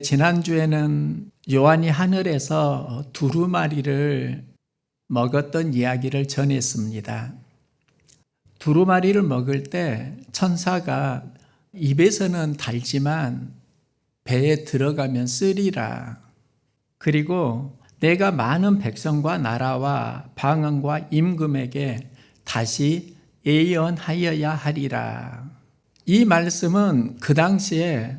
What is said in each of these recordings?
지난주에는 요한이 하늘에서 두루마리를 먹었던 이야기를 전했습니다. 두루마리를 먹을 때 천사가 입에서는 달지만 배에 들어가면 쓰리라. 그리고 내가 많은 백성과 나라와 방언과 임금에게 다시 예언하여야 하리라. 이 말씀은 그 당시에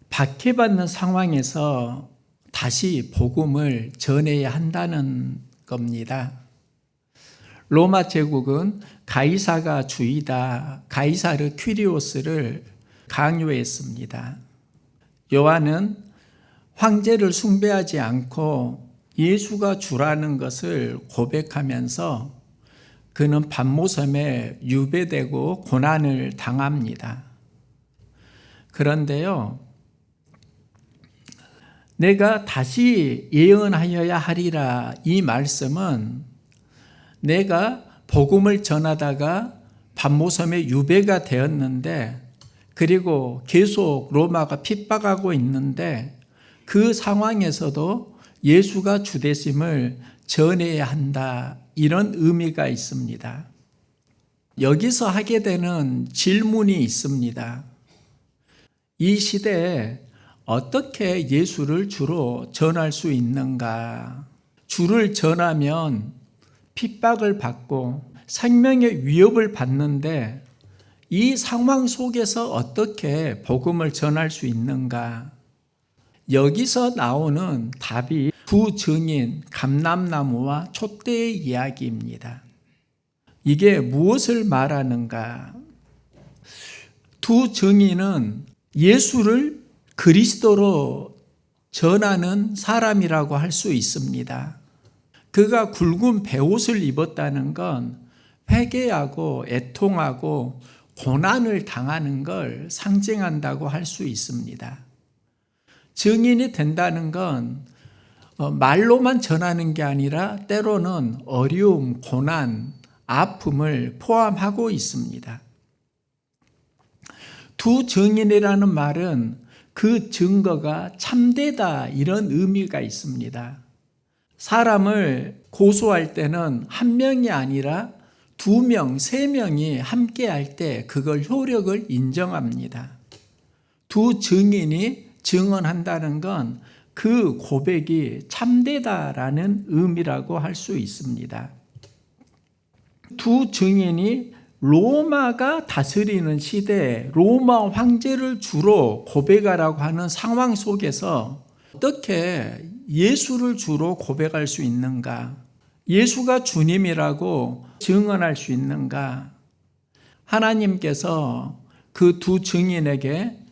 박해받는 상황에서 다시 복음을 전해야 한다는 겁니다. 로마 제국은 가이사가 주이다. 가이사르 퀴리오스를 강요했습니다. 요한은 황제를 숭배하지 않고 예수가 주라는 것을 고백하면서 그는 반모섬에 유배되고 고난을 당합니다. 그런데요, 내가 다시 예언하여야 하리라 이 말씀은 내가 복음을 전하다가 반모섬에 유배가 되었는데 그리고 계속 로마가 핍박하고 있는데 그 상황에서도 예수가 주되심을 전해야 한다 이런 의미가 있습니다. 여기서 하게 되는 질문이 있습니다. 이 시대에 어떻게 예수를 주로 전할 수 있는가? 주를 전하면 핍박을 받고 생명의 위협을 받는데 이 상황 속에서 어떻게 복음을 전할 수 있는가? 여기서 나오는 답이 두 증인 감람나무와 촛대의 이야기입니다. 이게 무엇을 말하는가? 두 증인은 예수를 그리스도로 전하는 사람이라고 할 수 있습니다. 그가 굵은 베옷을 입었다는 건 회개하고 애통하고 고난을 당하는 걸 상징한다고 할 수 있습니다. 증인이 된다는 건 말로만 전하는 게 아니라 때로는 어려움, 고난, 아픔을 포함하고 있습니다. 두 증인이라는 말은 그 증거가 참되다 이런 의미가 있습니다. 사람을 고소할 때는 한 명이 아니라 두 명, 세 명이 함께 할 때 그걸 효력을 인정합니다. 두 증인이 증언한다는 건 그 고백이 참되다라는 의미라고 할 수 있습니다. 두 증인이 로마가 다스리는 시대에 로마 황제를 주로 고백하라고 하는 상황 속에서 어떻게 예수를 주로 고백할 수 있는가? 예수가 주님이라고 증언할 수 있는가? 하나님께서 그 두 증인에게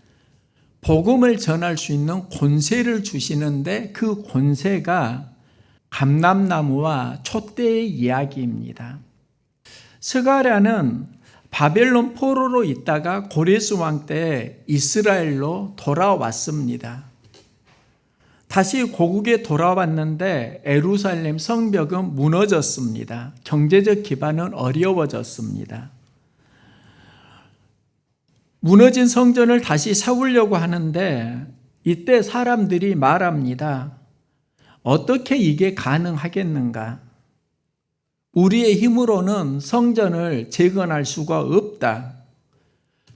복음을 전할 수 있는 권세를 주시는데 그 권세가 감람나무와 촛대의 이야기입니다. 스가랴는 바벨론 포로로 있다가 고레스 왕 때 이스라엘로 돌아왔습니다. 다시 고국에 돌아왔는데 예루살렘 성벽은 무너졌습니다. 경제적 기반은 어려워졌습니다. 무너진 성전을 다시 세우려고 하는데 이때 사람들이 말합니다. 어떻게 이게 가능하겠는가? 우리의 힘으로는 성전을 재건할 수가 없다.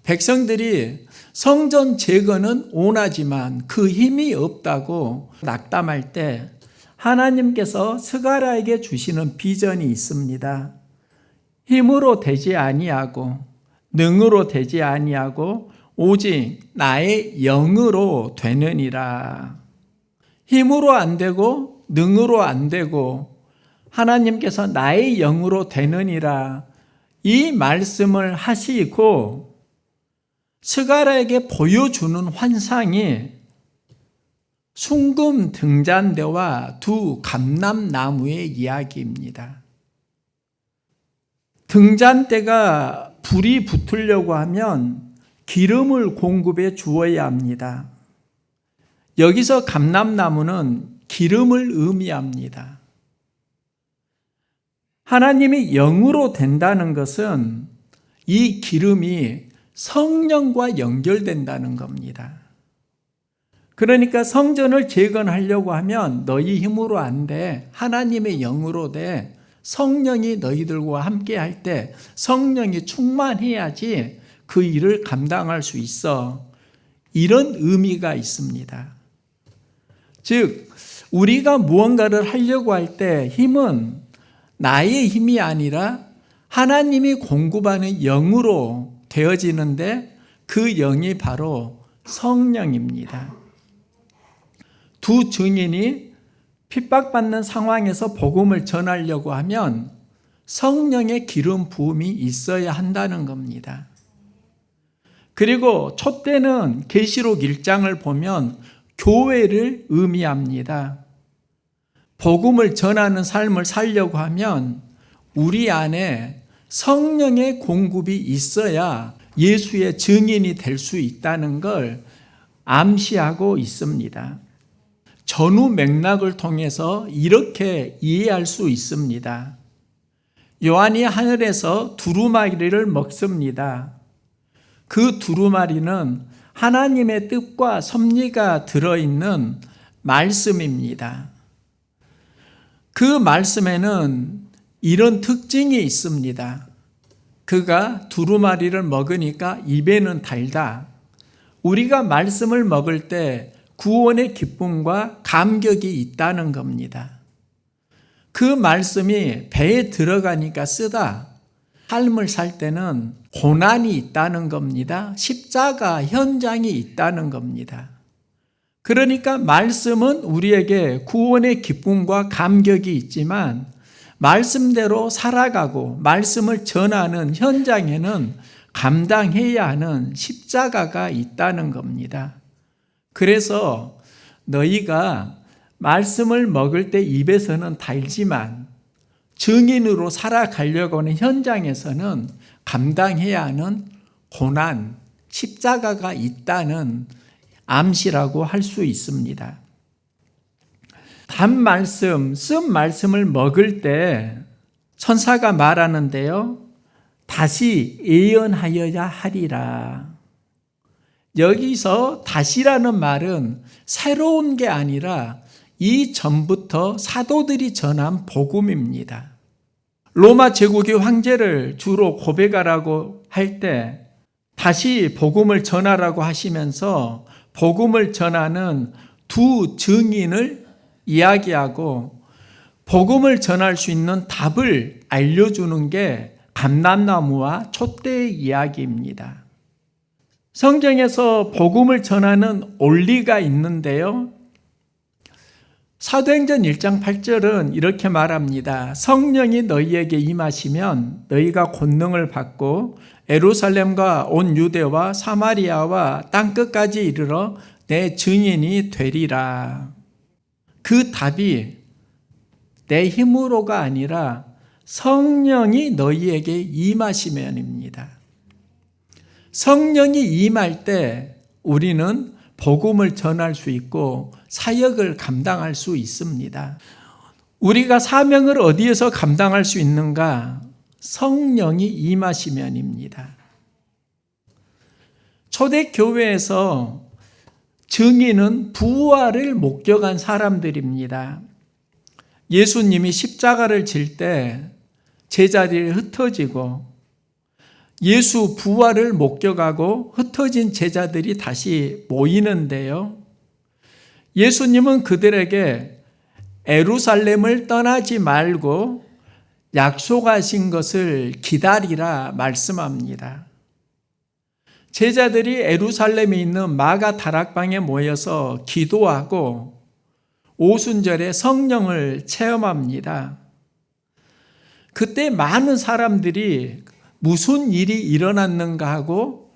백성들이 성전 재건은 원하지만 그 힘이 없다고 낙담할 때 하나님께서 스가랴에게 주시는 비전이 있습니다. 힘으로 되지 아니하고 능으로 되지 아니하고 오직 나의 영으로 되느니라. 힘으로 안 되고 능으로 안 되고 하나님께서 나의 영으로 되느니라 이 말씀을 하시고 스가랴에게 보여주는 환상이 숭금 등잔대와 두 감람나무의 이야기입니다. 등잔대가 불이 붙으려고 하면 기름을 공급해 주어야 합니다. 여기서 감람나무는 기름을 의미합니다. 하나님이 영으로 된다는 것은 이 기름이 성령과 연결된다는 겁니다. 그러니까 성전을 재건하려고 하면 너희 힘으로 안 돼. 하나님의 영으로 돼. 성령이 너희들과 함께 할 때 성령이 충만해야지 그 일을 감당할 수 있어. 이런 의미가 있습니다. 즉, 우리가 무언가를 하려고 할 때 힘은 나의 힘이 아니라 하나님이 공급하는 영으로 되어지는데 그 영이 바로 성령입니다. 두 증인이 핍박받는 상황에서 복음을 전하려고 하면 성령의 기름 부음이 있어야 한다는 겁니다. 그리고 촛대는 계시록 1장을 보면 교회를 의미합니다. 복음을 전하는 삶을 살려고 하면 우리 안에 성령의 공급이 있어야 예수의 증인이 될 수 있다는 걸 암시하고 있습니다. 전후 맥락을 통해서 이렇게 이해할 수 있습니다. 요한이 하늘에서 두루마리를 먹습니다. 그 두루마리는 하나님의 뜻과 섭리가 들어있는 말씀입니다. 그 말씀에는 이런 특징이 있습니다. 그가 두루마리를 먹으니까 입에는 달다. 우리가 말씀을 먹을 때 구원의 기쁨과 감격이 있다는 겁니다. 그 말씀이 배에 들어가니까 쓰다. 삶을 살 때는 고난이 있다는 겁니다. 십자가 현장이 있다는 겁니다. 그러니까 말씀은 우리에게 구원의 기쁨과 감격이 있지만 말씀대로 살아가고 말씀을 전하는 현장에는 감당해야 하는 십자가가 있다는 겁니다. 그래서 너희가 말씀을 먹을 때 입에서는 달지만 증인으로 살아가려고 하는 현장에서는 감당해야 하는 고난, 십자가가 있다는 암시라고 할 수 있습니다. 단 말씀, 쓴 말씀을 먹을 때 천사가 말하는데요. 다시 예언하여야 하리라. 여기서 다시라는 말은 새로운 게 아니라 이전부터 사도들이 전한 복음입니다. 로마 제국의 황제를 주로 고백하라고 할 때 다시 복음을 전하라고 하시면서 복음을 전하는 두 증인을 이야기하고 복음을 전할 수 있는 답을 알려주는 게 감람나무와 촛대의 이야기입니다. 성경에서 복음을 전하는 원리가 있는데요. 사도행전 1장 8절은 이렇게 말합니다. 성령이 너희에게 임하시면 너희가 권능을 받고 예루살렘과 온 유대와 사마리아와 땅끝까지 이르러 내 증인이 되리라. 그 답이 내 힘으로가 아니라 성령이 너희에게 임하시면입니다. 성령이 임할 때 우리는 복음을 전할 수 있고 사역을 감당할 수 있습니다. 우리가 사명을 어디에서 감당할 수 있는가? 성령이 임하시면입니다. 초대교회에서 증인은 부활을 목격한 사람들입니다. 예수님이 십자가를 질 때 제자들이 흩어지고 예수 부활을 목격하고 흩어진 제자들이 다시 모이는데요. 예수님은 그들에게 예루살렘을 떠나지 말고 약속하신 것을 기다리라 말씀합니다. 제자들이 예루살렘에 있는 마가 다락방에 모여서 기도하고 오순절에 성령을 체험합니다. 그때 많은 사람들이 무슨 일이 일어났는가 하고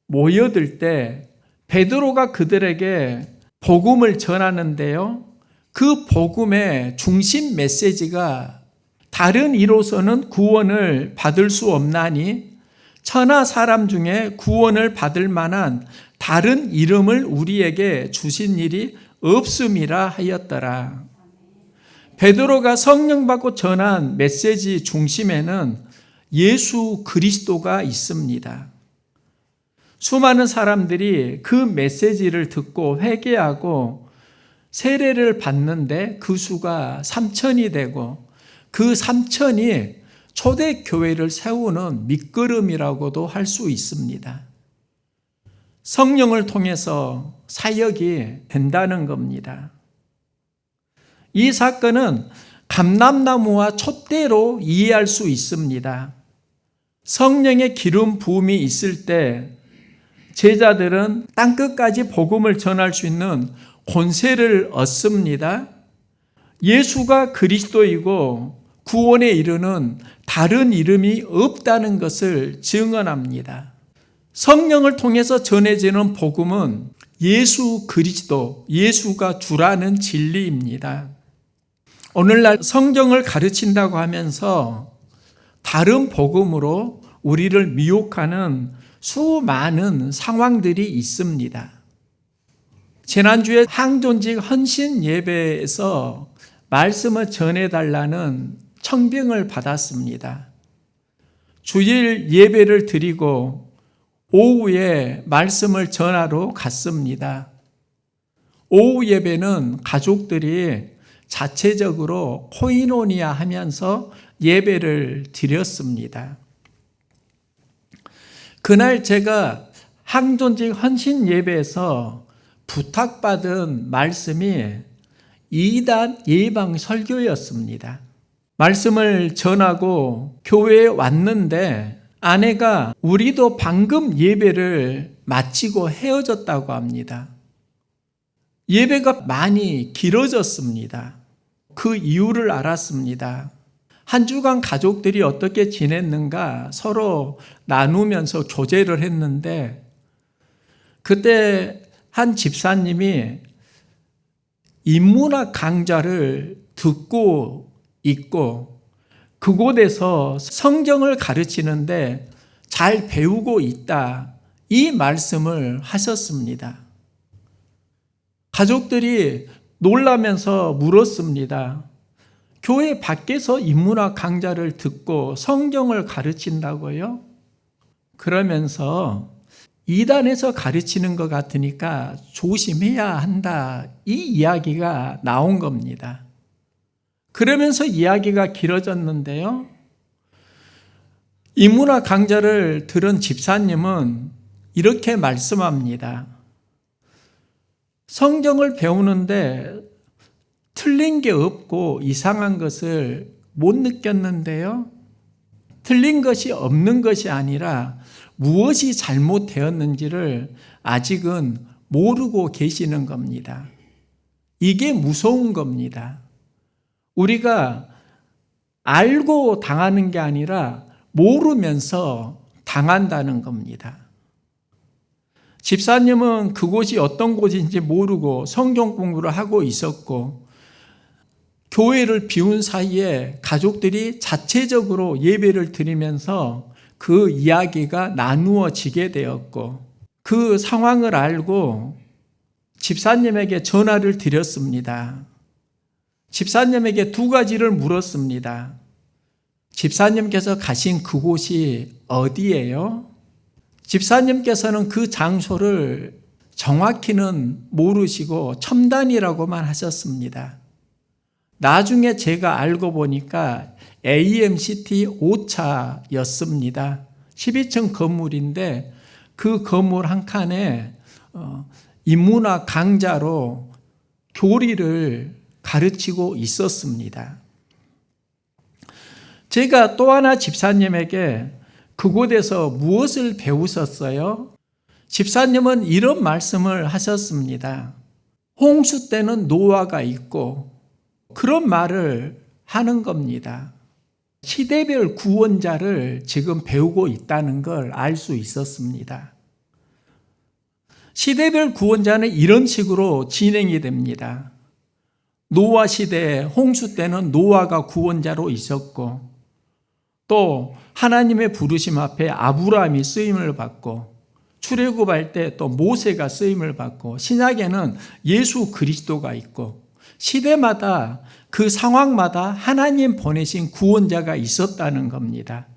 모여들 때 베드로가 그들에게 복음을 전하는데요. 그 복음의 중심 메시지가 다른 이로서는 구원을 받을 수 없나니 천하 사람 중에 구원을 받을 만한 다른 이름을 우리에게 주신 일이 없음이라 하였더라. 베드로가 성령 받고 전한 메시지 중심에는 예수 그리스도가 있습니다. 수많은 사람들이 그 메시지를 듣고 회개하고 세례를 받는데 그 수가 3,000이 되고 그 3,000이 초대교회를 세우는 밑거름이라고도 할 수 있습니다. 성령을 통해서 사역이 된다는 겁니다. 이 사건은 감람나무와 촛대로 이해할 수 있습니다. 성령의 기름 부음이 있을 때 제자들은 땅끝까지 복음을 전할 수 있는 권세를 얻습니다. 예수가 그리스도이고 구원에 이르는 다른 이름이 없다는 것을 증언합니다. 성령을 통해서 전해지는 복음은 예수 그리스도, 예수가 주라는 진리입니다. 오늘날 성경을 가르친다고 하면서 다른 복음으로 우리를 미혹하는 수많은 상황들이 있습니다. 지난주에 항존직 헌신 예배에서 말씀을 전해달라는 청빙을 받았습니다. 주일 예배를 드리고 오후에 말씀을 전하러 갔습니다. 오후 예배는 가족들이 자체적으로 코이노니아 하면서 예배를 드렸습니다. 그날 제가 항존직 헌신 예배에서 부탁받은 말씀이 이단 예방 설교였습니다. 말씀을 전하고 교회에 왔는데 아내가 우리도 방금 예배를 마치고 헤어졌다고 합니다. 예배가 많이 길어졌습니다. 그 이유를 알았습니다. 한 주간 가족들이 어떻게 지냈는가 서로 나누면서 교제를 했는데 그때 한 집사님이 인문학 강좌를 듣고 있고 그곳에서 성경을 가르치는데 잘 배우고 있다. 이 말씀을 하셨습니다. 가족들이 놀라면서 물었습니다. 교회 밖에서 인문학 강좌를 듣고 성경을 가르친다고요? 그러면서 이단에서 가르치는 것 같으니까 조심해야 한다. 이 이야기가 나온 겁니다. 그러면서 이야기가 길어졌는데요. 인문학 강좌를 들은 집사님은 이렇게 말씀합니다. 성경을 배우는데 틀린 게 없고 이상한 것을 못 느꼈는데요. 틀린 것이 없는 것이 아니라 무엇이 잘못되었는지를 아직은 모르고 계시는 겁니다. 이게 무서운 겁니다. 우리가 알고 당하는 게 아니라 모르면서 당한다는 겁니다. 집사님은 그곳이 어떤 곳인지 모르고 성경 공부를 하고 있었고 교회를 비운 사이에 가족들이 자체적으로 예배를 드리면서 그 이야기가 나누어지게 되었고 그 상황을 알고 집사님에게 전화를 드렸습니다. 집사님에게 두 가지를 물었습니다. 집사님께서 가신 그곳이 어디예요? 집사님께서는 그 장소를 정확히는 모르시고 첨단이라고만 하셨습니다. 나중에 제가 알고 보니까 AMCT 5차였습니다. 12층 건물인데 그 건물 한 칸에 인문학 강좌로 교리를 가르치고 있었습니다. 제가 또 하나 집사님에게 그곳에서 무엇을 배우셨어요? 집사님은 이런 말씀을 하셨습니다. 홍수 때는 노아가 있고 그런 말을 하는 겁니다. 시대별 구원자를 지금 배우고 있다는 걸 알 수 있었습니다. 시대별 구원자는 이런 식으로 진행이 됩니다. 노아 시대에 홍수 때는 노아가 구원자로 있었고 또 하나님의 부르심 앞에 아브라함이 쓰임을 받고 출애굽할 때 또 모세가 쓰임을 받고 신약에는 예수 그리스도가 있고 시대마다 그 상황마다 하나님 보내신 구원자가 있었다는 겁니다.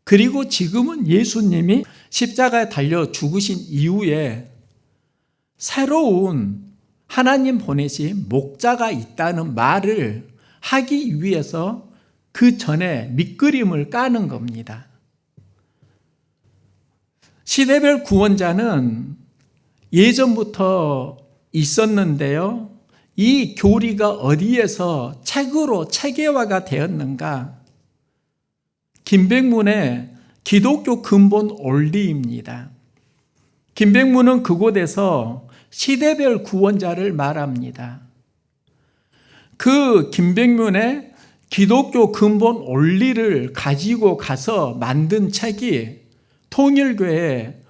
그리고 지금은 예수님이 십자가에 달려 죽으신 이후에 새로운 하나님 보내신 목자가 있다는 말을 하기 위해서 그 전에 밑그림을 까는 겁니다. 시대별 구원자는 예전부터 있었는데요. 이 교리가 어디에서 책으로 체계화가 되었는가? 김백문의 기독교 근본 원리입니다. 김백문은 그곳에서 시대별 구원자를 말합니다. 그 김백문의 기독교 근본 원리를 가지고 가서 만든 책이 통일교의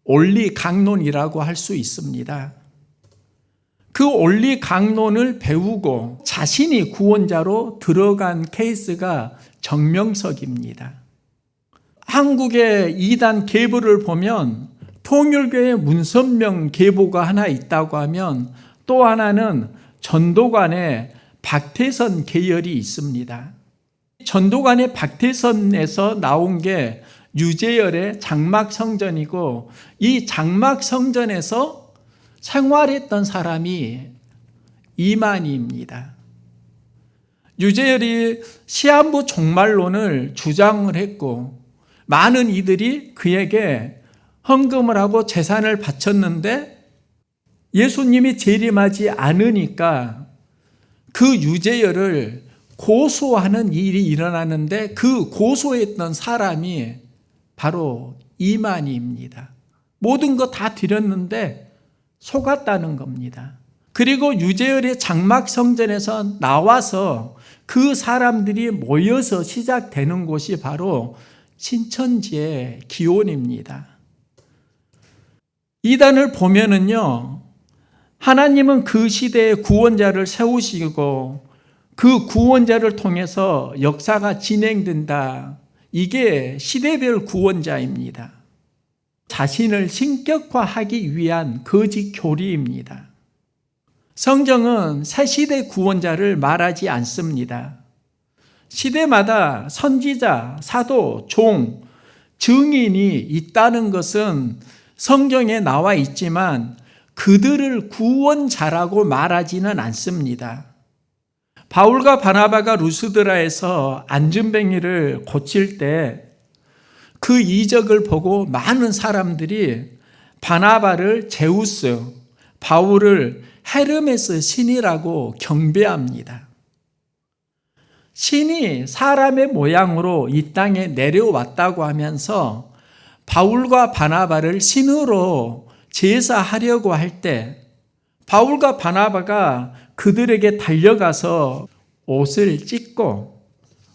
원리 강론이라고 할 수 있습니다. 그 원리 강론을 배우고 자신이 구원자로 들어간 케이스가 정명석입니다. 한국의 이단 계보를 보면 통일교의 문선명 계보가 하나 있다고 하면 또 하나는 전도관의 박태선 계열이 있습니다. 전도관의 박태선에서 나온 게 유재열의 장막성전이고, 이 장막성전에서 생활했던 사람이 이만희입니다. 유재열이 시한부 종말론을 주장을 했고 많은 이들이 그에게 헌금을 하고 재산을 바쳤는데 예수님이 재림하지 않으니까 그 유재열을 고소하는 일이 일어나는데 그 고소했던 사람이 바로 이만희입니다. 모든 거 다 드렸는데 속았다는 겁니다. 그리고 유재열의 장막성전에서 나와서 그 사람들이 모여서 시작되는 곳이 바로 신천지의 기원입니다. 이단을 보면은요, 하나님은 그 시대에 구원자를 세우시고 그 구원자를 통해서 역사가 진행된다. 이게 시대별 구원자입니다. 자신을 신격화하기 위한 거짓 교리입니다. 성경은 새 시대 구원자를 말하지 않습니다. 시대마다 선지자, 사도, 종, 증인이 있다는 것은 성경에 나와 있지만 그들을 구원자라고 말하지는 않습니다. 바울과 바나바가 루스드라에서 안전뱅이를 고칠 때 그 이적을 보고 많은 사람들이 바나바를 제우스, 바울을 헤르메스 신이라고 경배합니다. 신이 사람의 모양으로 이 땅에 내려왔다고 하면서 바울과 바나바를 신으로 제사하려고 할 때 바울과 바나바가 그들에게 달려가서 옷을 찢고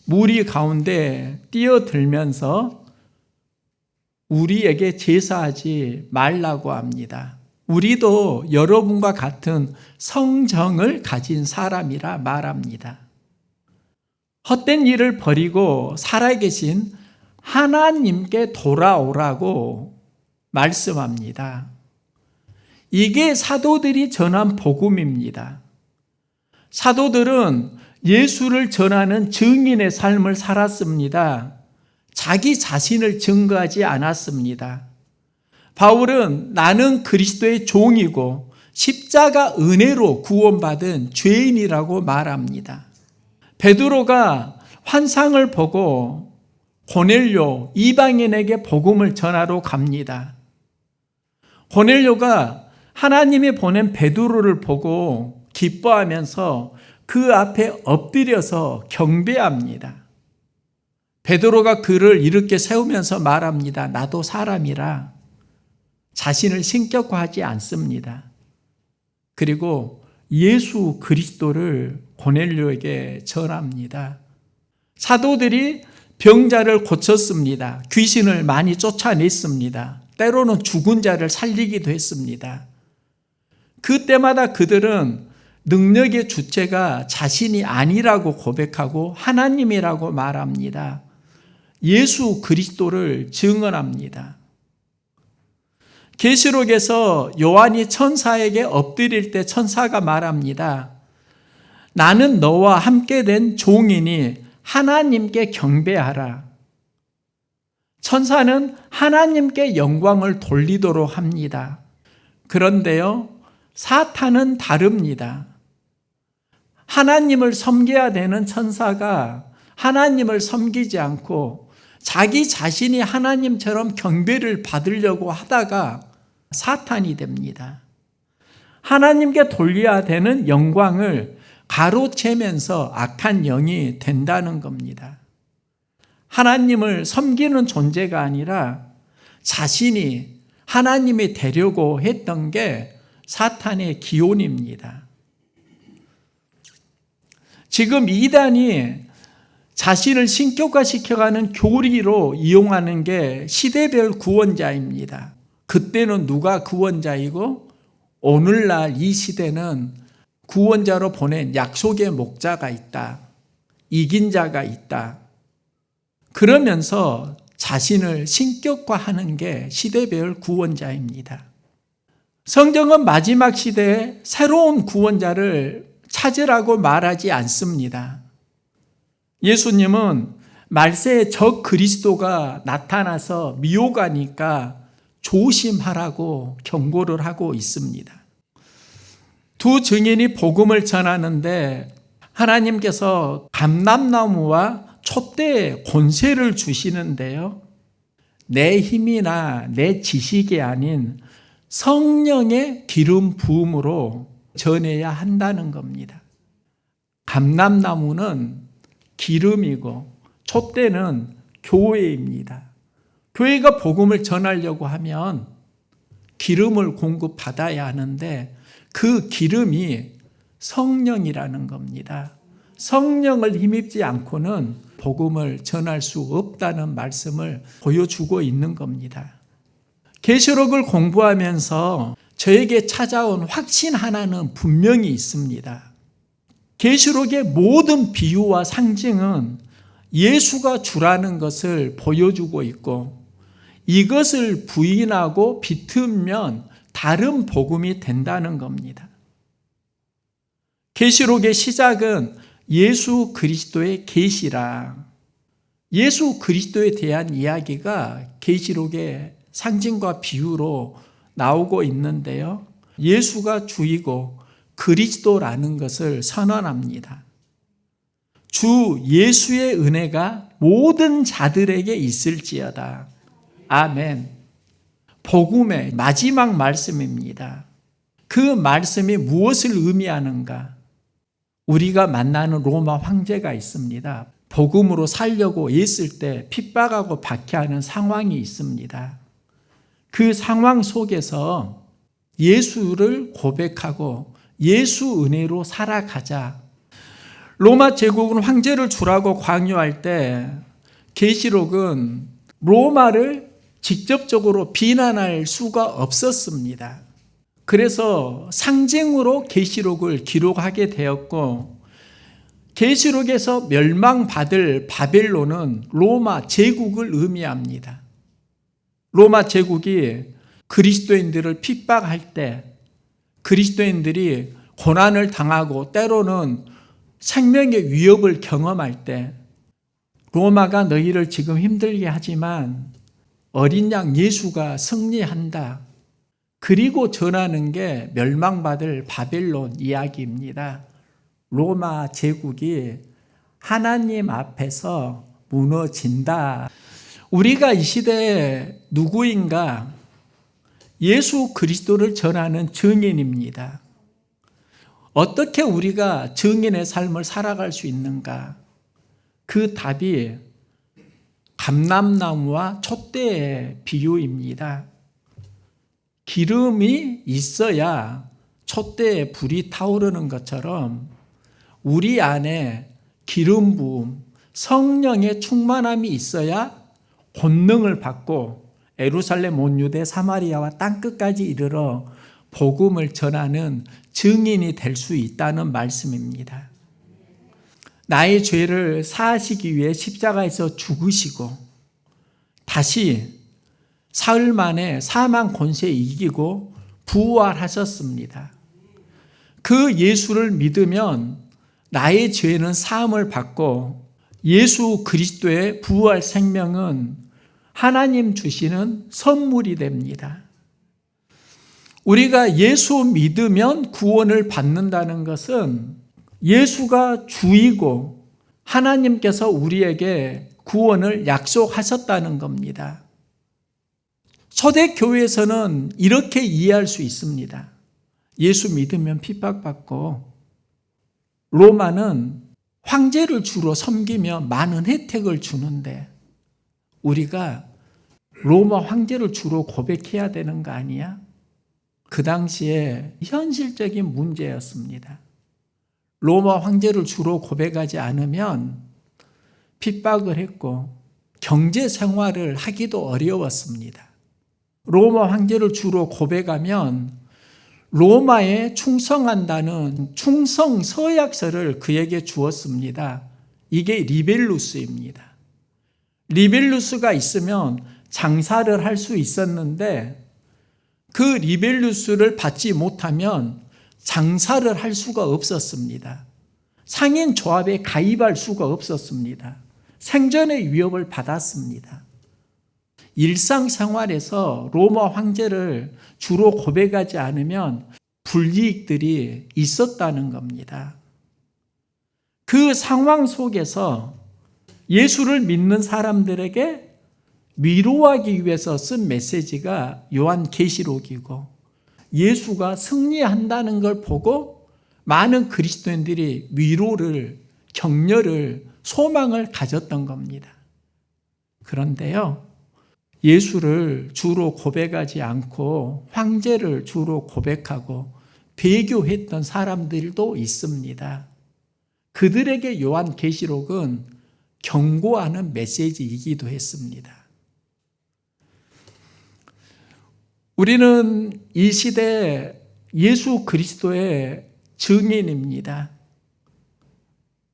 무리 가운데 뛰어들면서 우리에게 제사하지 말라고 합니다. 우리도 여러분과 같은 성정을 가진 사람이라 말합니다. 헛된 일을 버리고 살아계신 하나님께 돌아오라고 말씀합니다. 이게 사도들이 전한 복음입니다. 사도들은 예수를 전하는 증인의 삶을 살았습니다. 자기 자신을 증거하지 않았습니다. 바울은 나는 그리스도의 종이고 십자가 은혜로 구원받은 죄인이라고 말합니다. 베드로가 환상을 보고 고넬료 이방인에게 복음을 전하러 갑니다. 고넬료가 하나님이 보낸 베드로를 보고 기뻐하면서 그 앞에 엎드려서 경배합니다. 베드로가 그를 이렇게 세우면서 말합니다. 나도 사람이라. 자신을 신격화하지 않습니다. 그리고 예수 그리스도를 고넬료에게 전합니다. 사도들이 병자를 고쳤습니다. 귀신을 많이 쫓아냈습니다. 때로는 죽은 자를 살리기도 했습니다. 그때마다 그들은 능력의 주체가 자신이 아니라고 고백하고 하나님이라고 말합니다. 예수 그리스도를 증언합니다. 계시록에서 요한이 천사에게 엎드릴 때 천사가 말합니다. 나는 너와 함께 된 종이니 하나님께 경배하라. 천사는 하나님께 영광을 돌리도록 합니다. 그런데요, 사탄은 다릅니다. 하나님을 섬겨야 되는 천사가 하나님을 섬기지 않고 자기 자신이 하나님처럼 경배를 받으려고 하다가 사탄이 됩니다. 하나님께 돌려야 되는 영광을 가로채면서 악한 영이 된다는 겁니다. 하나님을 섬기는 존재가 아니라 자신이 하나님이 되려고 했던 게 사탄의 기온입니다. 지금 이단이 자신을 신격화시켜가는 교리로 이용하는 게 시대별 구원자입니다. 그때는 누가 구원자이고 오늘날 이 시대는 구원자로 보낸 약속의 목자가 있다. 이긴 자가 있다. 그러면서 자신을 신격화하는 게 시대별 구원자입니다. 성경은 마지막 시대에 새로운 구원자를 찾으라고 말하지 않습니다. 예수님은 말세에 적 그리스도가 나타나서 미혹하니까 조심하라고 경고를 하고 있습니다. 두 증인이 복음을 전하는데 하나님께서 감람나무와 촛대에 권세를 주시는데요. 내 힘이나 내 지식이 아닌 성령의 기름 부음으로 전해야 한다는 겁니다. 감람나무는 기름이고 촛대는 교회입니다. 교회가 복음을 전하려고 하면 기름을 공급받아야 하는데 그 기름이 성령이라는 겁니다. 성령을 힘입지 않고는 복음을 전할 수 없다는 말씀을 보여주고 있는 겁니다. 계시록을 공부하면서 저에게 찾아온 확신 하나는 분명히 있습니다. 계시록의 모든 비유와 상징은 예수가 주라는 것을 보여주고 있고 이것을 부인하고 비틀면 다른 복음이 된다는 겁니다. 계시록의 시작은 예수 그리스도의 계시라. 예수 그리스도에 대한 이야기가 계시록의 상징과 비유로 나오고 있는데요. 예수가 주이고 그리스도라는 것을 선언합니다. 주 예수의 은혜가 모든 자들에게 있을지어다. 아멘. 복음의 마지막 말씀입니다. 그 말씀이 무엇을 의미하는가? 우리가 만나는 로마 황제가 있습니다. 복음으로 살려고 애쓸 때 핍박하고 박해하는 상황이 있습니다. 그 상황 속에서 예수를 고백하고 예수 은혜로 살아가자. 로마 제국은 황제를 주라고 강요할 때 계시록은 로마를 직접적으로 비난할 수가 없었습니다. 그래서 상징으로 계시록을 기록하게 되었고 계시록에서 멸망받을 바벨론은 로마 제국을 의미합니다. 로마 제국이 그리스도인들을 핍박할 때 그리스도인들이 고난을 당하고 때로는 생명의 위협을 경험할 때 로마가 너희를 지금 힘들게 하지만 어린 양 예수가 승리한다. 그리고 전하는 게 멸망받을 바벨론 이야기입니다. 로마 제국이 하나님 앞에서 무너진다. 우리가 이 시대에 누구인가? 예수 그리스도를 전하는 증인입니다. 어떻게 우리가 증인의 삶을 살아갈 수 있는가? 그 답이 감람나무와 촛대의 비유입니다. 기름이 있어야 촛대에 불이 타오르는 것처럼 우리 안에 기름 부음, 성령의 충만함이 있어야 권능을 받고 예루살렘 온 유대 사마리아와 땅끝까지 이르러 복음을 전하는 증인이 될 수 있다는 말씀입니다. 나의 죄를 사하시기 위해 십자가에서 죽으시고 다시 사흘 만에 사망 권세 이기고 부활하셨습니다. 그 예수를 믿으면 나의 죄는 사함을 받고 예수 그리스도의 부활 생명은 하나님 주시는 선물이 됩니다. 우리가 예수 믿으면 구원을 받는다는 것은 예수가 주이고 하나님께서 우리에게 구원을 약속하셨다는 겁니다. 초대교회에서는 이렇게 이해할 수 있습니다. 예수 믿으면 핍박받고 로마는 황제를 주로 섬기며 많은 혜택을 주는데 우리가 로마 황제를 주로 고백해야 되는 거 아니야? 그 당시에 현실적인 문제였습니다. 로마 황제를 주로 고백하지 않으면 핍박을 했고 경제 생활을 하기도 어려웠습니다. 로마 황제를 주로 고백하면 로마에 충성한다는 충성 서약서를 그에게 주었습니다. 이게 리벨루스입니다. 리벨루스가 있으면 장사를 할 수 있었는데 그 리벨루스를 받지 못하면 장사를 할 수가 없었습니다. 상인 조합에 가입할 수가 없었습니다. 생존의 위협을 받았습니다. 일상생활에서 로마 황제를 주로 고백하지 않으면 불이익들이 있었다는 겁니다. 그 상황 속에서 예수를 믿는 사람들에게 위로하기 위해서 쓴 메시지가 요한계시록이고 예수가 승리한다는 걸 보고 많은 그리스도인들이 위로를, 격려를, 소망을 가졌던 겁니다. 그런데요, 예수를 주로 고백하지 않고 황제를 주로 고백하고 배교했던 사람들도 있습니다. 그들에게 요한계시록은 경고하는 메시지이기도 했습니다. 우리는 이 시대 예수 그리스도의 증인입니다.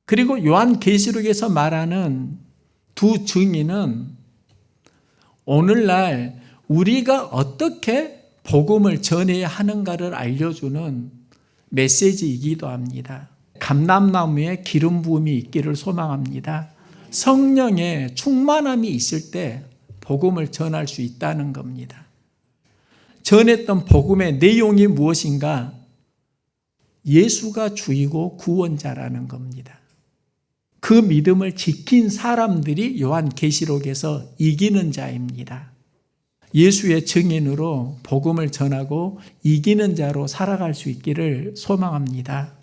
그리고 요한계시록에서 말하는 두 증인은 오늘날 우리가 어떻게 복음을 전해야 하는가를 알려주는 메시지이기도 합니다. 감람나무에 기름 부음이 있기를 소망합니다. 성령의 충만함이 있을 때 복음을 전할 수 있다는 겁니다. 전했던 복음의 내용이 무엇인가? 예수가 주이고 구원자라는 겁니다. 그 믿음을 지킨 사람들이 요한계시록에서 이기는 자입니다. 예수의 증인으로 복음을 전하고 이기는 자로 살아갈 수 있기를 소망합니다.